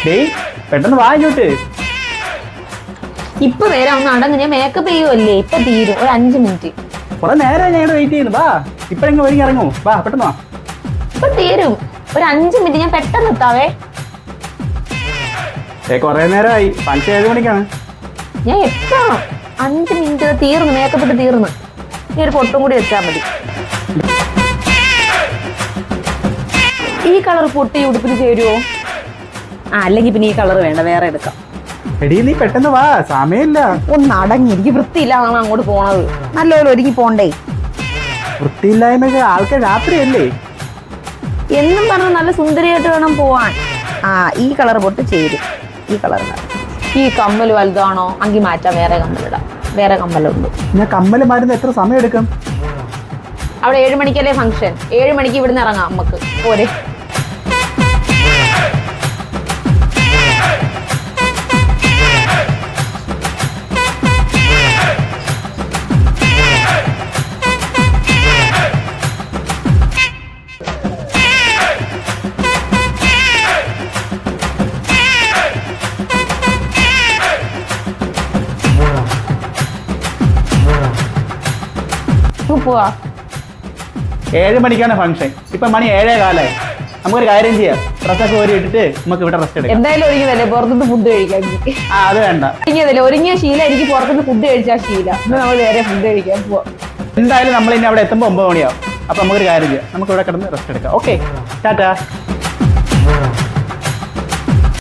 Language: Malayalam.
ഡേയ് പെട്ടെന്ന് വാ ഇങ്ങോട്ട്. ഇപ്പൊ വരാം, ഒന്ന് അടങ്ങ്. ഞാൻ മേക്കപ്പ് ചെയ്യുമല്ലേ, ഇപ്പൊ തീരും. ഒരു 5 മിനിറ്റ്. കുറെ നേരം ഞാൻ വെയിറ്റ് ചെയ്യുന്നു. വാ ഇപ്പഴെങ്കിലും ഒരുങ്ങി ഇറങ്ങൂ. വാ പെട്ടെന്ന് വാ. ഇപ്പൊ തീരും. ഒരു 5 മിനിറ്റ്, ഞാൻ പെട്ടെന്ന് എത്താവേ. കുറെ നേരമായി. ഫംഗ്ഷൻ 7 മണിക്കാണ്. ഞാൻ എത്താം. 5 മിനിറ്റ് തീർന്നു, മേക്കപ്പ് ഇട്ട് തീർന്നു. ഇനി ഒരു പൊട്ടും കൂടി വെച്ചാൽ മതി. ഈ കളർ പൊട്ടി ഉടുപ്പിന് ചേരുവോ? അല്ലെങ്കിൽ പിന്നെ ഈ കളർ വേണ്ട, വേറെ എടുക്കാം. എടീ നീ പെട്ടെന്ന് വാ, സമയമില്ല. ഒന്ന് അടങ്ങി, എനിക്ക് വൃത്തിയില്ലാതാണ് അങ്ങോട്ട് പോണത്. നല്ലപോലെ ഒരുങ്ങി പോണ്ടേ. വൃത്തിയില്ലായ്മ ആൾക്കാർ രാത്രിയല്ലേ. എന്നും പറഞ്ഞ് നല്ല സുന്ദരിയായിട്ട് വേണം പോവാൻ. ഈ കളർ പൊട്ട് ചേരും. ഈ കളർ. ഈ കമ്മൽ വലുതാണോ? അങ്കി മാറ്റാം, വേറെ കമ്മലിടാം. വേറെ കമ്മലുണ്ട്. ഞാൻ കമ്മല് മാറ്റുന്ന എത്ര സമയം എടുക്കും? അവിടെ 7 മണിക്കല്ലേ ഫംഗ്ഷൻ. 7 മണിക്ക് ഇവിടുന്ന് ഇറങ്ങാം നമുക്ക്. പോരെ. പോവാ. 7 മണിക്കാണ് ഫംഗ്ഷൻ. ഇപ്പൊ മണി 7:15. നമുക്കൊരു കാര്യം ചെയ്യാം, ഡ്രസ്സൊക്കെ ഒരു ഇട്ടിട്ട് നമുക്ക് ഇവിടെ റെസ്റ്റ് എടുക്കാം. എന്തായാലും ഒരുങ്ങിയതല്ലേ പുറത്തുനിന്ന് ഫുഡ് കഴിക്കാൻ. അത് വേണ്ട. ഒരുങ്ങിയതല്ലേ, ഒരുങ്ങിയ ശീല എനിക്ക് പുറത്തുനിന്ന് ഫുഡ് കഴിച്ചാൽ ശീല. ഇന്ന് നമ്മൾ നേരെ ഫുഡ് കഴിക്കാൻ പോവാം. എന്തായാലും നമ്മൾ ഇനി അവിടെ എത്തുമ്പോൾ 9 മണിയാവും. അപ്പൊ നമുക്കൊരു കാര്യം ചെയ്യാം, നമുക്ക് ഇവിടെ കിടന്ന് റെസ്റ്റ് എടുക്കാം. ഓക്കെ, ടാറ്റാ.